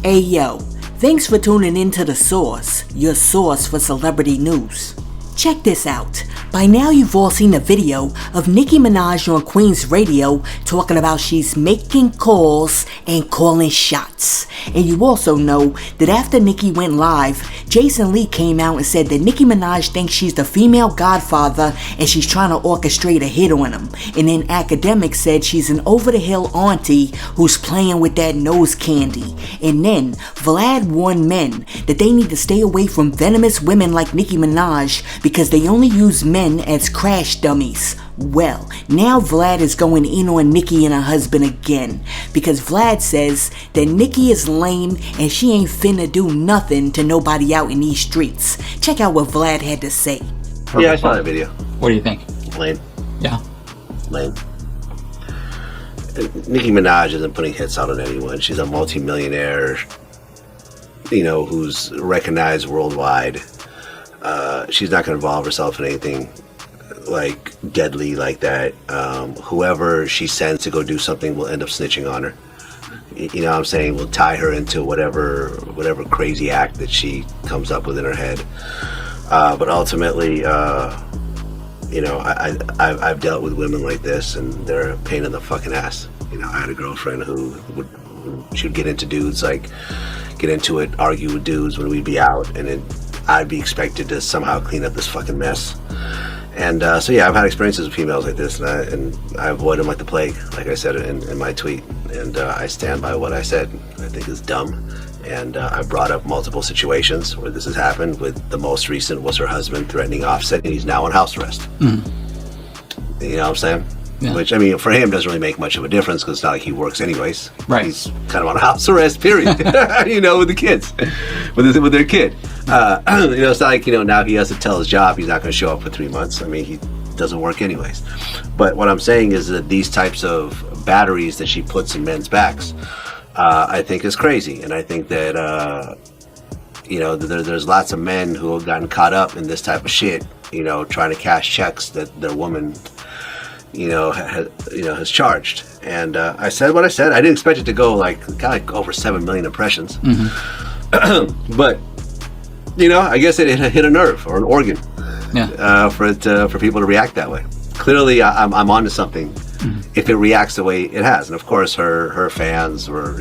Ayo, thanks for tuning in to The Source, your source for celebrity news. Check this out. By now you've all seen a video of Nicki Minaj on Queen's radio talking about she's making calls and calling shots. And you also know that after Nicki went live, Jason Lee came out and said that Nicki Minaj thinks she's the female godfather and she's trying to orchestrate a hit on him. And then Academic said she's an over-the-hill auntie who's playing with that nose candy. And then Vlad warned men that they need to stay away from venomous women like Nicki Minaj because they only use men as crash dummies. Well, now Vlad is going in on Nicki and her husband again because Vlad says that Nicki is lame and she ain't finna do nothing to nobody out in these streets. Check out what Vlad had to say. Yeah, I saw that video. What do you think? Lame. Yeah. Lame. Nicki Minaj isn't putting hits out on anyone. She's a multi-millionaire, who's recognized worldwide. She's not going to involve herself in anything like deadly like that. Whoever she sends to go do something will end up snitching on her. You know what I'm saying? Will tie her into whatever crazy act that she comes up with in her head. But ultimately, I've dealt with women like this, and they're a pain in the fucking ass. I had a girlfriend who she'd get into dudes, get into it, argue with dudes when we'd be out, and then I'd be expected to somehow clean up this fucking mess. And I've had experiences with females like this, and I avoid them like the plague, like I said in my tweet. And I stand by what I said. I think it's dumb. And I brought up multiple situations where this has happened. With the most recent was her husband threatening Offset, and he's now on house arrest. Mm-hmm. You know what I'm saying? Yeah. Which, for him doesn't really make much of a difference because it's not like he works anyways. Right. He's kind of on house arrest, period. With the kids, with their kid. It's not like, now he has to tell his job he's not going to show up for 3 months. He doesn't work anyways. But what I'm saying is that these types of batteries that she puts in men's backs, I think is crazy. And I think that, there's lots of men who have gotten caught up in this type of shit, trying to cash checks that their woman has charged. And I said what I said. I didn't expect it to go kind of over 7 million impressions. Mm-hmm. But I guess it hit a nerve or an organ. Yeah. For people to react that way. Clearly, I'm onto something. Mm-hmm. If it reacts the way it has, and of course, her fans were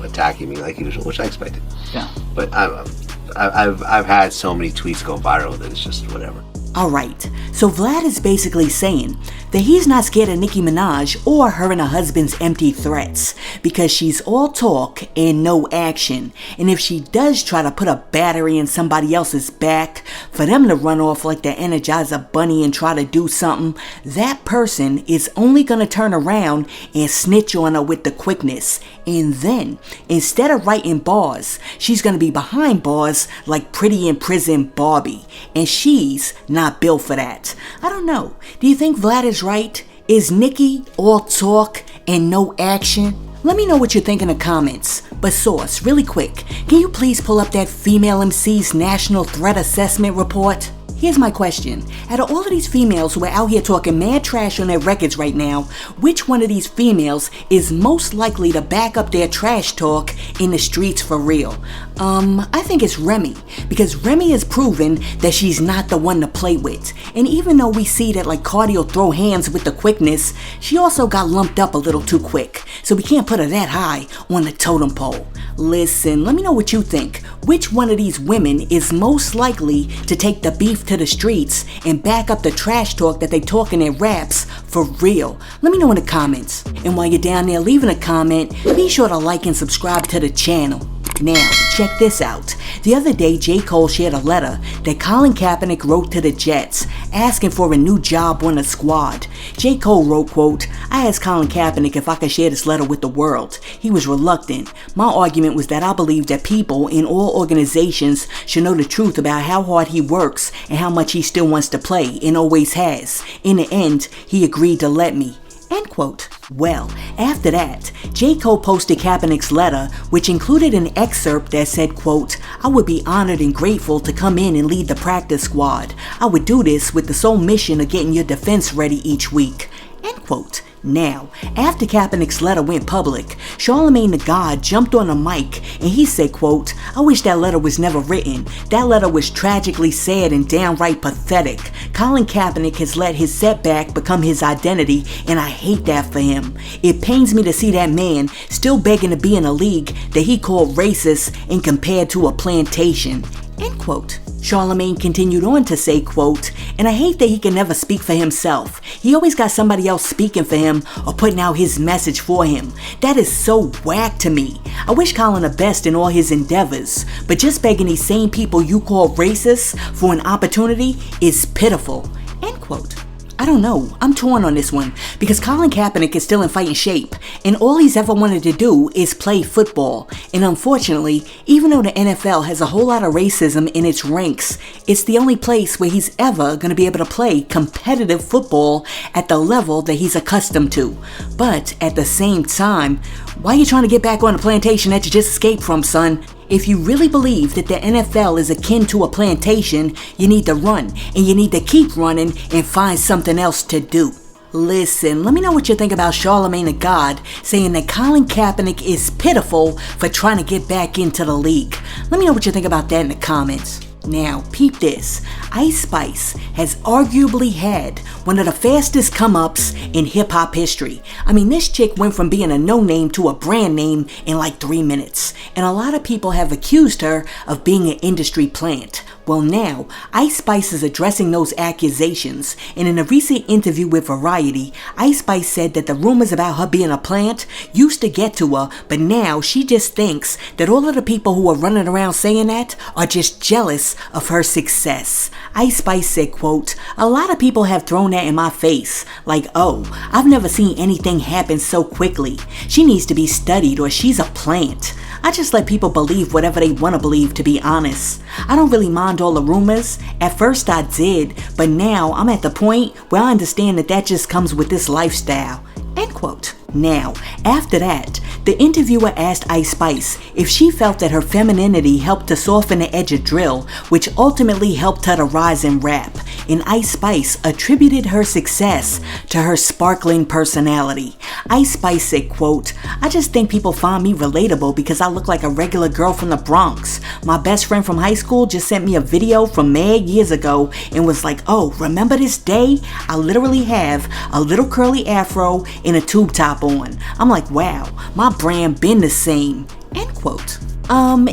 attacking me like usual, which I expected. Yeah. But I've had so many tweets go viral that it's just whatever. Alright, so Vlad is basically saying that he's not scared of Nicki Minaj or her and her husband's empty threats because she's all talk and no action. And if she does try to put a battery in somebody else's back for them to run off like the Energizer Bunny and try to do something, that person is only going to turn around and snitch on her with the quickness. And then, instead of writing bars, she's going to be behind bars like Pretty in Prison Barbie. And she's not built for that. I don't know. Do you think Vlad is right? Is Nicki all talk and no action? Let me know what you think in the comments. But Source, really quick, can you please pull up that female MC's National Threat Assessment Report? Here's my question. Out of all of these females who are out here talking mad trash on their records right now, which one of these females is most likely to back up their trash talk in the streets for real? I think it's Remy, because Remy has proven that she's not the one to play with. And even though we see that Cardi will throw hands with the quickness, she also got lumped up a little too quick. So we can't put her that high on the totem pole. Listen, let me know what you think. Which one of these women is most likely to take the beef to the streets and back up the trash talk that they talk in their raps for real? Let me know in the comments. And while you're down there leaving a comment, be sure to like and subscribe to the channel. Now, check this out. The other day, J. Cole shared a letter that Colin Kapernick wrote to the Jets, asking for a new job on the squad. J. Cole wrote, quote, "I asked Colin Kaepernick if I could share this letter with the world. He was reluctant. My argument was that I believe that people in all organizations should know the truth about how hard he works and how much he still wants to play and always has. In the end, he agreed to let me." End quote. Well, after that, J. Cole posted Kaepernick's letter, which included an excerpt that said, quote, "I would be honored and grateful to come in and lead the practice squad. I would do this with the sole mission of getting your defense ready each week." End quote. Now, after Kaepernick's letter went public, Charlemagne the God jumped on a mic and he said, quote, "I wish that letter was never written. That letter was tragically sad and downright pathetic. Colin Kaepernick has let his setback become his identity, and I hate that for him. It pains me to see that man still begging to be in a league that he called racist and compared to a plantation." End quote. Charlemagne continued on to say, quote, "And I hate that he can never speak for himself. He always got somebody else speaking for him or putting out his message for him. That is so whack to me. I wish Colin the best in all his endeavors, but just begging these same people you call racist for an opportunity is pitiful." End quote. I don't know. I'm torn on this one because Colin Kaepernick is still in fighting shape and all he's ever wanted to do is play football. And unfortunately, even though the NFL has a whole lot of racism in its ranks, it's the only place where he's ever going to be able to play competitive football at the level that he's accustomed to. But at the same time, why are you trying to get back on the plantation that you just escaped from, son? If you really believe that the NFL is akin to a plantation, you need to run, and you need to keep running and find something else to do. Listen, let me know what you think about Charlemagne the God saying that Colin Kaepernick is pitiful for trying to get back into the league. Let me know what you think about that in the comments. Now, peep this. Ice Spice has arguably had one of the fastest come-ups in hip-hop history. I mean, this chick went from being a no-name to a brand name in like 3 minutes. And a lot of people have accused her of being an industry plant. Well, now, Ice Spice is addressing those accusations, and in a recent interview with Variety, Ice Spice said that the rumors about her being a plant used to get to her, but now she just thinks that all of the people who are running around saying that are just jealous of her success. Ice Spice said, quote, "A lot of people have thrown that in my face, like, oh, I've never seen anything happen so quickly. She needs to be studied or she's a plant. I just let people believe whatever they want to believe, to be honest. I don't really mind all the rumors. At first I did, but now I'm at the point where I understand that that just comes with this lifestyle." End quote. Now, after that, the interviewer asked Ice Spice if she felt that her femininity helped to soften the edge of drill, which ultimately helped her to rise in rap. And Ice Spice attributed her success to her sparkling personality. Ice Spice said, quote, "I just think people find me relatable because I look like a regular girl from the Bronx. My best friend from high school just sent me a video from mad years ago and was like, oh, remember this day? I literally have a little curly afro and a tube top on. I'm like, wow, my brand been the same." End quote.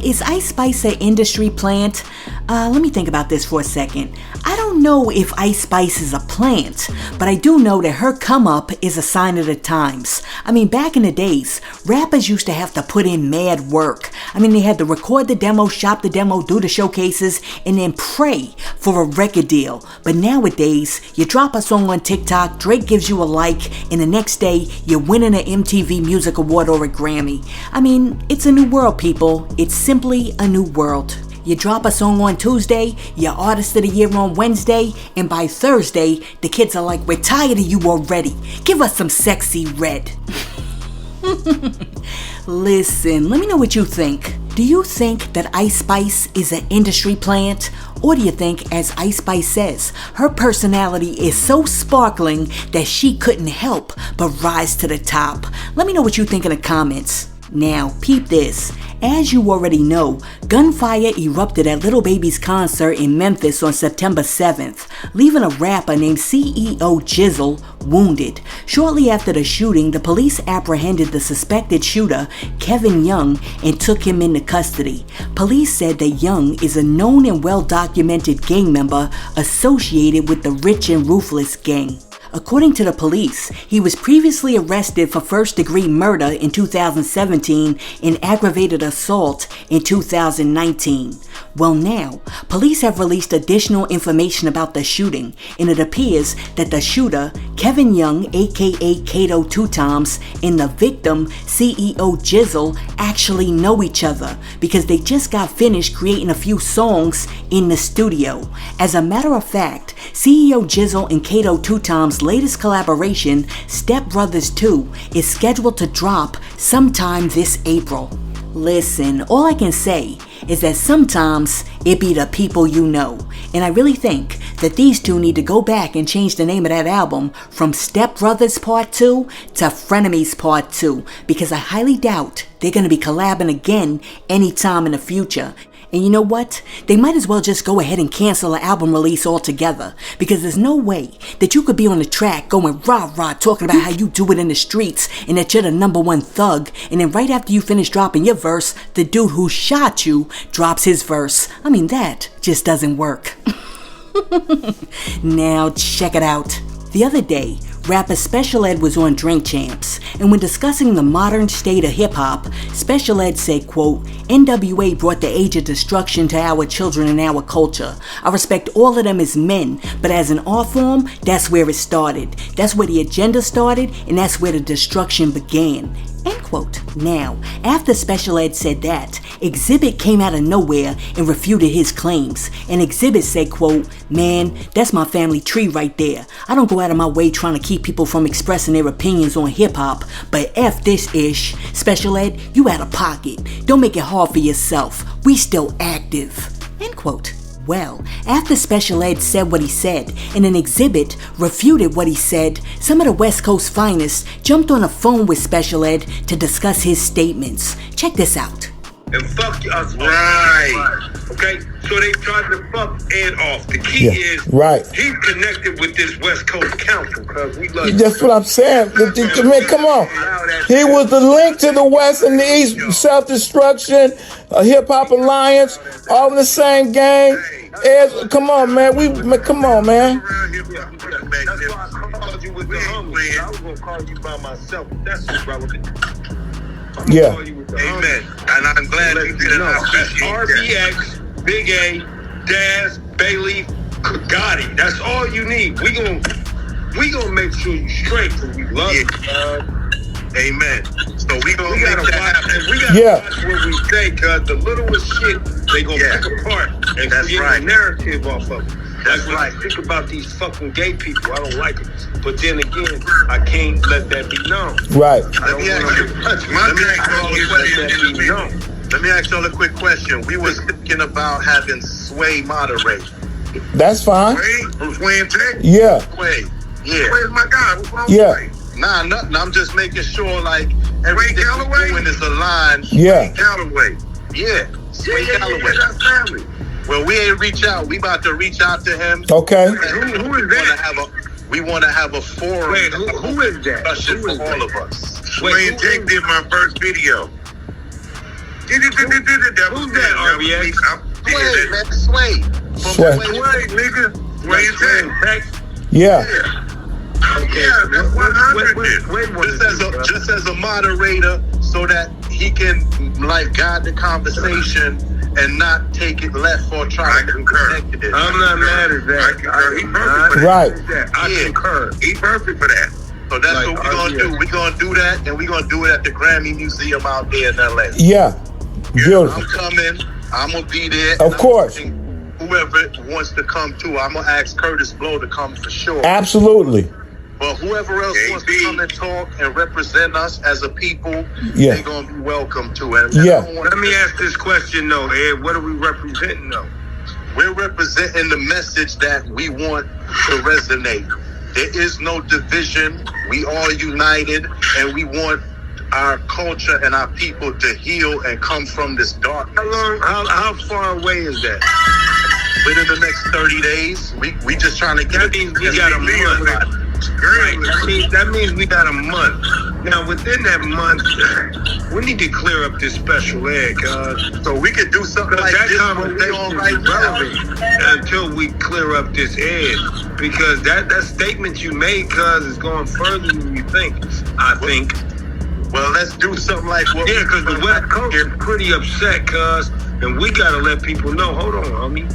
Is Ice Spice an industry plant? Let me think about this for a second. I don't know if Ice Spice is a plant, but I do know that her come up is a sign of the times. I mean, back in the days, rappers used to have to put in mad work. I mean, they had to record the demo, shop the demo, do the showcases, and then pray for a record deal. But nowadays, you drop a song on TikTok, Drake gives you a like, and the next day, you're winning an MTV Music Award or a Grammy. I mean, it's a new world, people. It's simply a new world. You drop a song on Tuesday, you're Artist of the Year on Wednesday, and by Thursday, the kids are like, "We're tired of you already. Give us some sexy red." Listen, let me know what you think. Do you think that Ice Spice is an industry plant? Or do you think, as Ice Spice says, her personality is so sparkling that she couldn't help but rise to the top? Let me know what you think in the comments. Now, peep this. As you already know, gunfire erupted at Lil Baby's concert in Memphis on September 7th, leaving a rapper named CEO Jizzle wounded. Shortly after the shooting, the police apprehended the suspected shooter, Kevin Young, and took him into custody. Police said that Young is a known and well-documented gang member associated with the Rich and Ruthless gang. According to the police, he was previously arrested for first-degree murder in 2017 and aggravated assault in 2019. Well, now, police have released additional information about the shooting, and it appears that the shooter, Kevin Young, aka Kato 2 Times, and the victim, CEO Jizzle, actually know each other because they just got finished creating a few songs in the studio. As a matter of fact, CEO Jizzle and Kato 2 Times' latest collaboration, Step Brothers 2, is scheduled to drop sometime this April. Listen, all I can say is that sometimes it be the people you know, and I really think that these two need to go back and change the name of that album from Step Brothers Part 2 to Frenemies Part 2, because I highly doubt they're going to be collabing again anytime in the future. And you know what? They might as well just go ahead and cancel the album release altogether, because there's no way that you could be on the track going rah-rah talking about how you do it in the streets and that you're the #1 thug, and then right after you finish dropping your verse, the dude who shot you drops his verse. I mean, that just doesn't work. Now check it out. The other day, rapper Special Ed was on Drink Champs, and when discussing the modern state of hip-hop, Special Ed said, quote, "NWA brought the age of destruction to our children and our culture. I respect all of them as men, but as an art form, that's where it started. That's where the agenda started, and that's where the destruction began." End quote. Now, after Special Ed said that, Exhibit came out of nowhere and refuted his claims. And Exhibit said, quote, "Man, that's my family tree right there. I don't go out of my way trying to keep people from expressing their opinions on hip-hop, but F this ish. Special Ed, you out of pocket. Don't make it hard for yourself. We still active." End quote. Well, after Special Ed said what he said, and an Exhibit refuted what he said, some of the West Coast finest jumped on the phone with Special Ed to discuss his statements. Check this out. And fuck us. Right. Okay? So they tried to fuck Ed off. The key is he's connected with this West Coast Council, because we love That's what I'm saying. Man, come on. He was the link to the West and the East, self-destruction, hip-hop alliance, all in the same gang. Ed, come on, man. Come on, man. That's why I called you with the homies. I was going to call you by myself. That's irrelevant. Yeah. Amen. And I'm glad you did it. RBX, Big A, Daz, Bailey, Gotti. That's all you need. We gonna make sure you straight, because we love you. Amen. So we gotta watch what we say, cause the littlest shit they gonna pick apart and create a narrative off of it. That's right. Think about these fucking gay people. I don't like them. But then again, I can't let that be known. Right. Let me ask y'all a quick question. We was thinking about having Sway moderate. That's fine. Sway and Tech? Yeah. Sway. Yeah. Sway's my guy. What's wrong with Sway? Nah, nothing. I'm just making sure, like, everything we're doing is aligned. Yeah. Sway Calloway. Yeah. Sway Calloway. That's family. Well, we ain't reach out. We about to reach out to him. Okay. Who is that? We want to have a forum. Wait, who is that? Discussion for all of us. Sway and Tech did my first video. Who's that, RBX? Sway, man. Sway. Sway, nigga. Sway and Tech. Yeah. Okay. Yeah, that's 100. Just as a moderator, so that he can, like, guide the conversation and not take it left or try to connect it. I'm not mad at that. He perfect for that. Right. I concur. He perfect for that. So that's what we're going to do. We're going to do that, and we're going to do it at the Grammy Museum out there in LA. Yeah. Beautiful. I'm coming. I'm going to be there. Of course. Whoever wants to come too, I'm going to ask Curtis Blow to come for sure. Absolutely. But whoever else wants to come and talk and represent us as a people, they're going to be welcome to it. Let me ask this question, though, Ed. What are we representing, though? We're representing the message that we want to resonate. There is no division. We all united, and we want our culture and our people to heal and come from this darkness. How far away is that? Within the next 30 days. We just trying to get it. We got a month. Right. That means we got a month. Now, within that month, we need to clear up this Special Ed, so we could do something like that conversation right now until we clear up this Ed, because that statement you made, cuz, is going further than you think. I think. Well, let's do something like what? Yeah, because the West Coast is pretty upset, cuz, and we gotta let people know. Hold on, homie.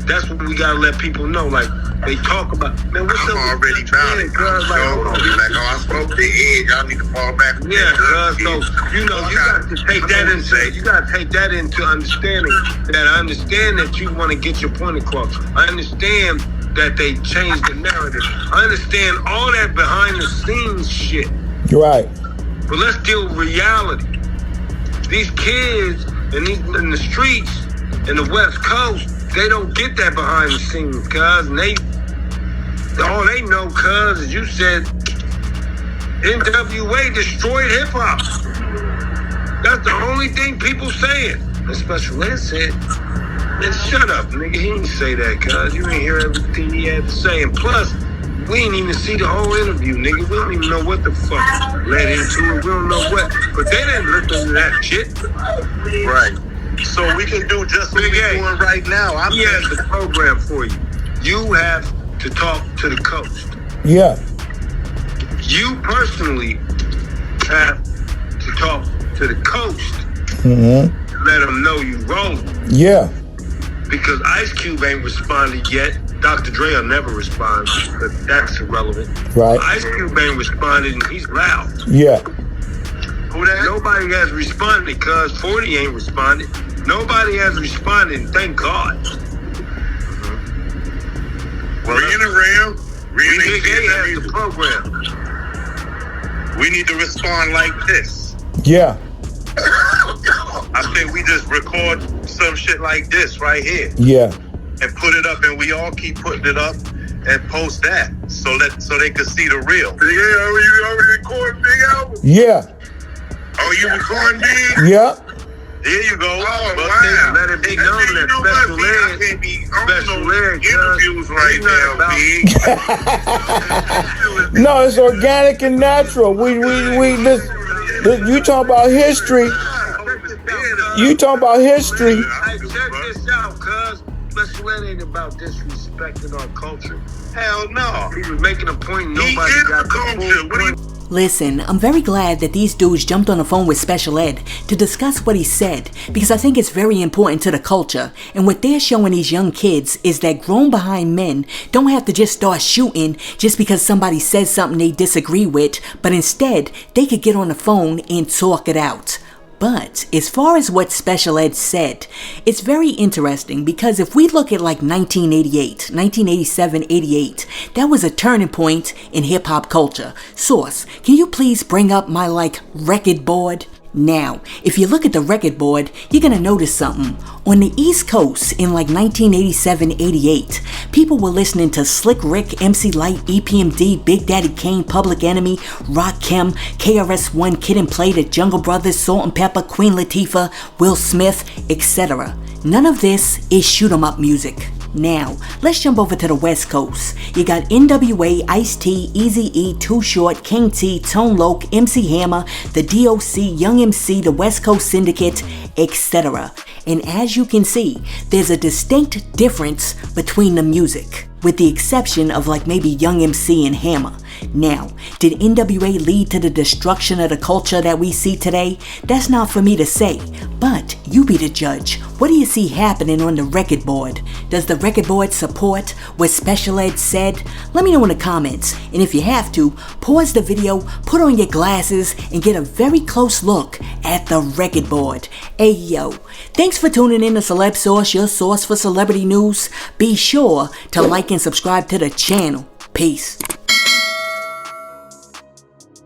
That's what we gotta let people know. Like, they talk about, man, what's up? I'm already found it, cuz. Like, hold on. I spoke to Ed. Y'all need to fall back. Yeah, cuz. So, you got to take that into. You got to take that into understanding. That I understand that you want to get your point across. I understand that they changed the narrative. I understand all that behind the scenes shit. You're right. But let's deal with reality. These kids in the streets in the West Coast, they don't get that behind the scenes, cuz, and All they know, cuz, is you said NWA destroyed hip-hop. That's the only thing people saying. And Special Ed said, man, shut up, nigga. He didn't say that, cuz. You ain't hear everything he had to say. And plus, we ain't even see the whole interview, nigga. We don't even know what the fuck led into it. We don't know what. But they didn't listen to that shit. Right. So we can do just what we're doing right now. He has the program for you. You have to talk to the coast. Yeah. You personally have to talk to the coast. Mm-hmm. Let them know you wrong. Yeah. Because Ice Cube ain't responded yet. Dr. Dre will never respond, but that's irrelevant. Right. Ice Cube ain't responded, and he's loud. Yeah. Who that? Nobody has responded, cuz 40 ain't responded. Nobody has responded, and thank God. Well, we in the realm. Big A has the program. We need to respond like this. Yeah. I think we just record some shit like this right here. Yeah. And put it up, and we all keep putting it up and post that so they can see the real. Big A, you already recording Big Album? Yeah. Oh, you recording Big? Yeah. There you go. Oh, wow. Let it be known that Special Ed interviews right now, Big. No, it's organic and natural. We this you talk about history. You talk about history. Hey, check this out, cuz. Special Ed ain't about disrespecting our culture. Hell no. He was making a point nobody got the full point. Listen, I'm very glad that these dudes jumped on the phone with Special Ed to discuss what he said, because I think it's very important to the culture, and what they're showing these young kids is that grown behind men don't have to just start shooting just because somebody says something they disagree with, but instead they could get on the phone and talk it out. But as far as what Special Ed said, it's very interesting, because if we look at like 1988, 1987, 88, that was a turning point in hip-hop culture. Source, can you please bring up my record board? Now, if you look at the record board, you're gonna notice something. On the East Coast in 1987-88, people were listening to Slick Rick, MC Lyte, EPMD, Big Daddy Kane, Public Enemy, Rakim, KRS-One, Kid and Play, The Jungle Brothers, Salt and Pepper, Queen Latifah, Will Smith, etc. None of this is shoot 'em up music. Now, let's jump over to the West Coast. You got NWA, Ice-T, Eazy-E, Too Short, King T, Tone Loc, MC Hammer, the DOC, Young MC, the West Coast Syndicate, etc. And as you can see, there's a distinct difference between the music, with the exception of maybe Young MC and Hammer. Now, did NWA lead to the destruction of the culture that we see today? That's not for me to say, but you be the judge. What do you see happening on the record board? Does the record board support what Special Ed said? Let me know in the comments, and if you have to, pause the video, put on your glasses, and get a very close look at the record board. Hey yo, thanks for tuning in to Celeb Source, your source for celebrity news. Be sure to like and subscribe to the channel. Peace.